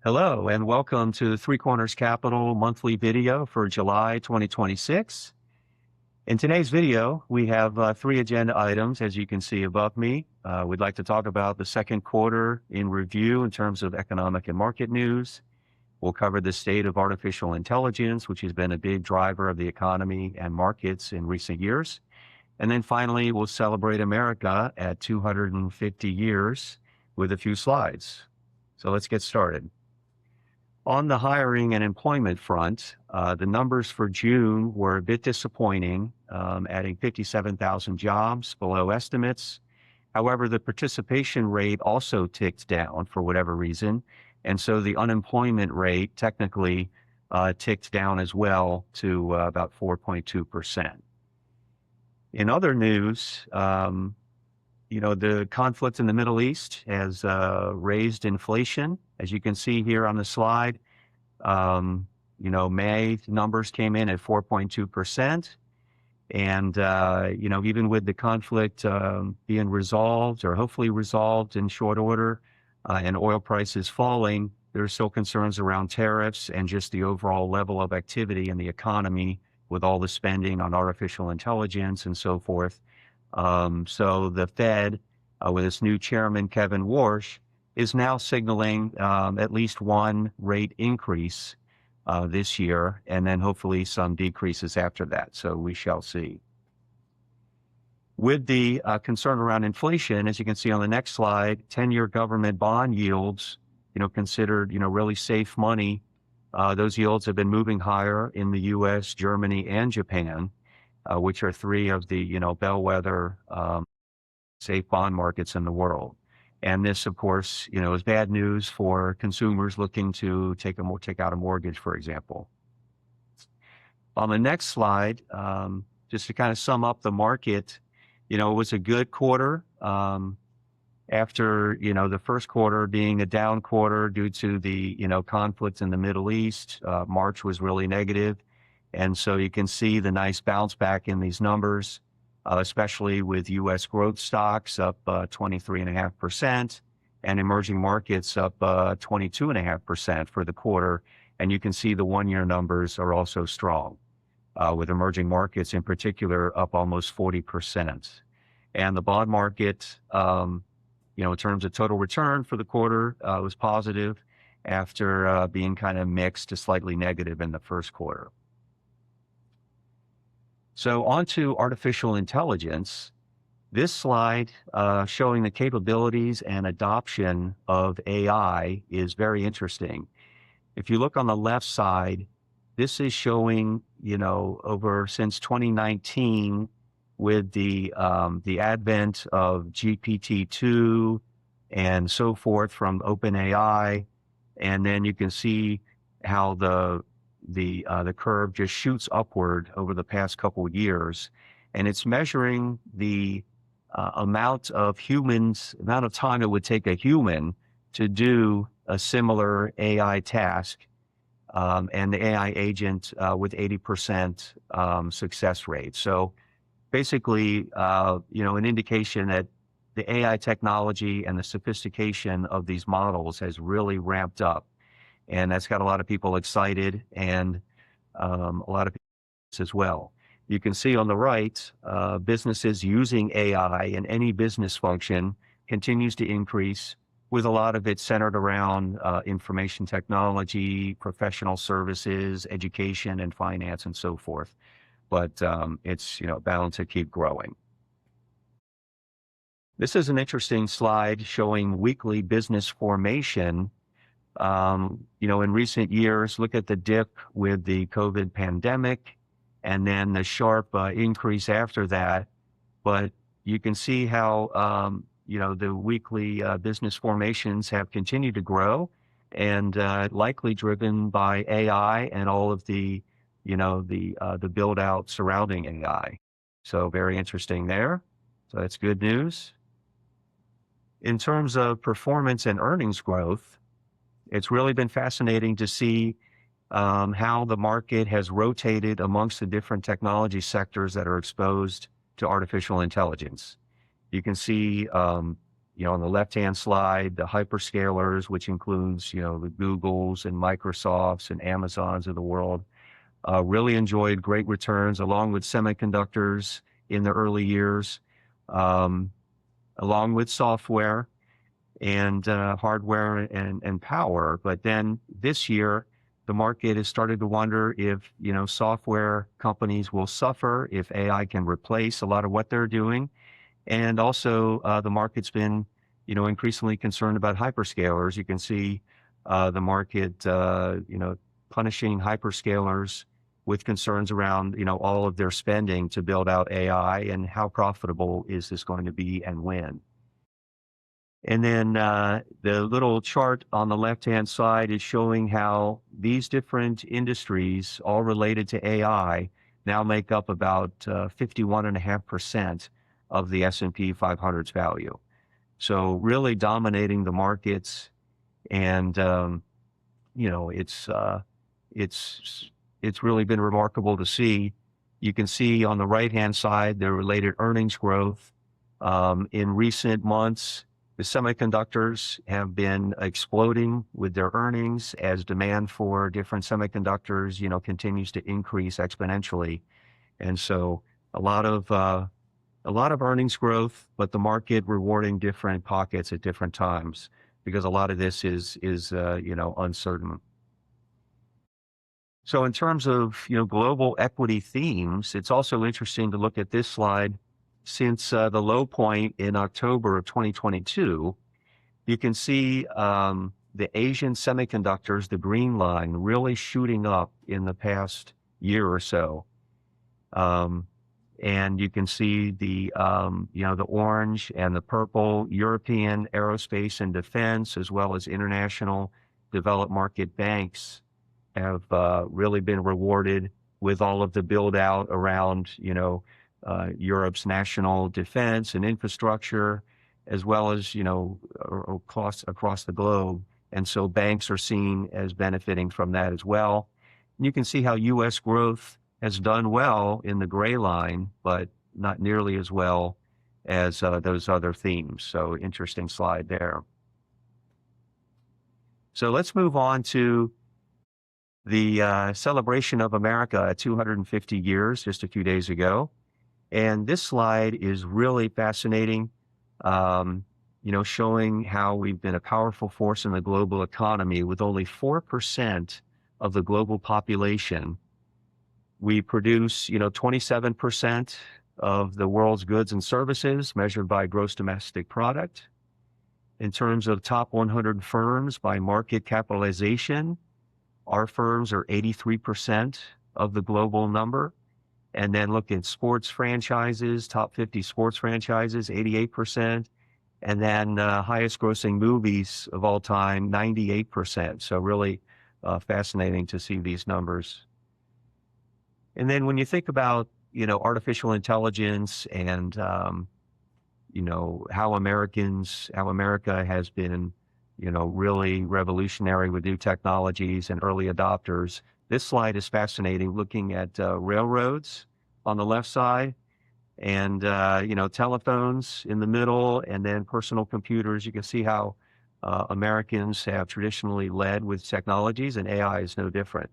Hello and welcome to the Three Corners Capital monthly video for July 2026. In today's video, we have three agenda items, as you can see above me. We'd like to talk about the second quarter in review in terms of economic and market news. We'll cover the state of artificial intelligence, which has been a big driver of the economy and markets in recent years. And then finally, we'll celebrate America at 250 years with a few slides. So let's get started. On the hiring and employment front, the numbers for June were a bit disappointing, adding 57,000 jobs below estimates. However, the participation rate also ticked down for whatever reason, and so the unemployment rate technically ticked down as well to about 4.2%. In other news, the conflict in the Middle East has raised inflation. As you can see here on the slide, May numbers came in at 4.2%. And, even with the conflict being resolved or hopefully resolved in short order and oil prices falling, there are still concerns around tariffs and just the overall level of activity in the economy with all the spending on artificial intelligence and so forth. So the Fed, with its new chairman, Kevin Warsh, is now signaling at least one rate increase this year, and then hopefully some decreases after that. So we shall see. With the concern around inflation, as you can see on the next slide, 10-year government bond yields, considered, really safe money. Those yields have been moving higher in the U.S., Germany, and Japan, which are three of the, bellwether safe bond markets in the world. And this, of course, is bad news for consumers looking to take out a mortgage, for example. On the next slide, just to kind of sum up the market, it was a good quarter. After, the first quarter being a down quarter due to the, conflict in the Middle East, March was really negative. And so you can see the nice bounce back in these numbers, especially with U.S. growth stocks up 23.5% and emerging markets up 22.5% for the quarter. And you can see the one-year numbers are also strong, with emerging markets in particular up almost 40%. And the bond market, in terms of total return for the quarter, was positive after being kind of mixed to slightly negative in the first quarter. So on to artificial intelligence. This slide showing the capabilities and adoption of AI is very interesting. If you look on the left side, this is showing, over since 2019 with the advent of GPT-2 and so forth from OpenAI. And then you can see how the curve just shoots upward over the past couple of years, and it's measuring the amount of time it would take a human to do a similar AI task, and the AI agent with 80% success rate. So basically, an indication that the AI technology and the sophistication of these models has really ramped up. And that's got a lot of people excited and a lot of people as well. You can see on the right, businesses using AI in any business function continues to increase, with a lot of it centered around information technology, professional services, education, and finance, and so forth. But it's bound to keep growing. This is an interesting slide showing weekly business formation. In recent years, look at the dip with the COVID pandemic and then the sharp increase after that. But you can see how, the weekly business formations have continued to grow, and likely driven by AI and all of the, the build out surrounding AI. So very interesting there. So that's good news. In terms of performance and earnings growth, it's really been fascinating to see how the market has rotated amongst the different technology sectors that are exposed to artificial intelligence. You can see on the left-hand slide, the hyperscalers, which includes, the Googles and Microsofts and Amazons of the world, really enjoyed great returns along with semiconductors in the early years, um, along with software and hardware and power. But then this year, the market has started to wonder if, software companies will suffer if AI can replace a lot of what they're doing. And also, the market's been, increasingly concerned about hyperscalers. You can see the market, punishing hyperscalers with concerns around, all of their spending to build out AI and how profitable is this going to be and when. And then the little chart on the left-hand side is showing how these different industries, all related to AI, now make up about 51.5% of the S&P 500's value. So really dominating the markets, and it's really been remarkable to see. You can see on the right-hand side the related earnings growth. In recent months, the semiconductors have been exploding with their earnings as demand for different semiconductors, continues to increase exponentially. And so a lot of earnings growth, but the market rewarding different pockets at different times because a lot of this is uncertain. So in terms of, global equity themes, it's also interesting to look at this slide. Since the low point in October of 2022, you can see the Asian semiconductors, the green line, really shooting up in the past year or so. And you can see the orange and the purple European aerospace and defense, as well as international developed market banks, have really been rewarded with all of the build out around, Europe's national defense and infrastructure, as well as, across the globe. And so banks are seen as benefiting from that as well. And you can see how U.S. growth has done well in the gray line, but not nearly as well as those other themes. So interesting slide there. So let's move on to the celebration of America at 250 years just a few days ago. And this slide is really fascinating, showing how we've been a powerful force in the global economy with only 4% of the global population. We produce, 27% of the world's goods and services measured by gross domestic product. In terms of top 100 firms by market capitalization, our firms are 83% of the global number. And then look at sports franchises, top 50 sports franchises, 88%. And then highest grossing movies of all time, 98%. So really fascinating to see these numbers. And then when you think about, artificial intelligence and, how America has been, really revolutionary with new technologies and early adopters. This slide is fascinating, looking at railroads on the left side and, telephones in the middle, and then personal computers. You can see how Americans have traditionally led with technologies, and AI is no different.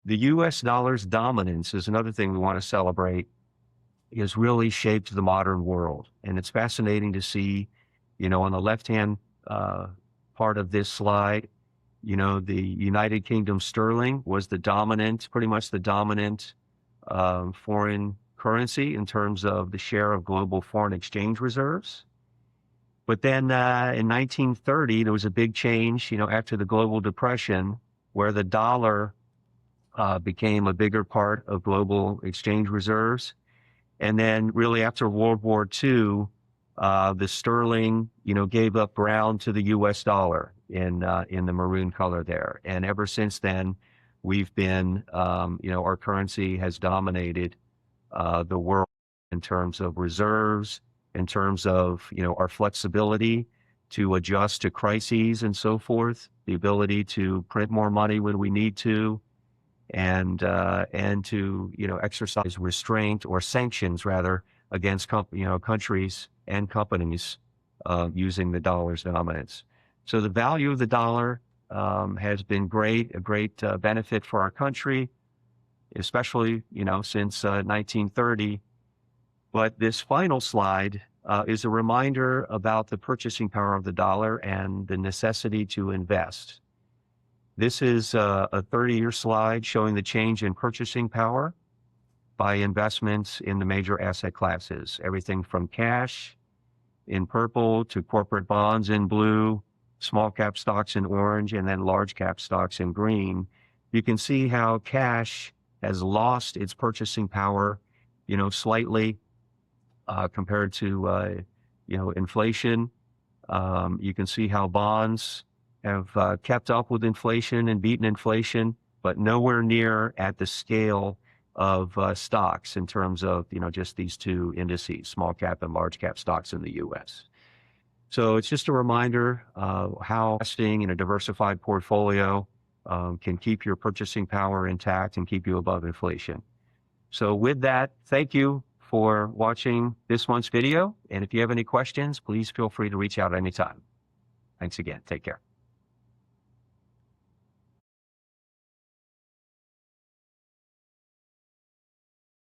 The US dollar's dominance is another thing we want to celebrate. Has really shaped the modern world. And it's fascinating to see, on the left-hand part of this slide, the United Kingdom sterling was pretty much the dominant foreign currency in terms of the share of global foreign exchange reserves. But then in 1930, there was a big change, after the global depression, where the dollar became a bigger part of global exchange reserves. And then really after World War II, the sterling, gave up ground to the US dollar in the maroon color there. And ever since then, we've been, our currency has dominated the world in terms of reserves, in terms of, our flexibility to adjust to crises and so forth, the ability to print more money when we need to, and to, exercise restraint or sanctions rather against countries and companies using the dollar's dominance. So the value of the dollar has been a great benefit for our country, especially since 1930. But this final slide is a reminder about the purchasing power of the dollar and the necessity to invest. This is a 30-year slide showing the change in purchasing power by investments in the major asset classes, everything from cash in purple to corporate bonds in blue, small cap stocks in orange, and then large cap stocks in green. You can see how cash has lost its purchasing power, slightly compared to, inflation. You can see how bonds have kept up with inflation and beaten inflation, but nowhere near at the scale of stocks in terms of, just these two indices, small cap and large cap stocks in the U.S. So it's just a reminder how investing in a diversified portfolio can keep your purchasing power intact and keep you above inflation. So with that, thank you for watching this month's video. And if you have any questions, please feel free to reach out anytime. Thanks again. Take care.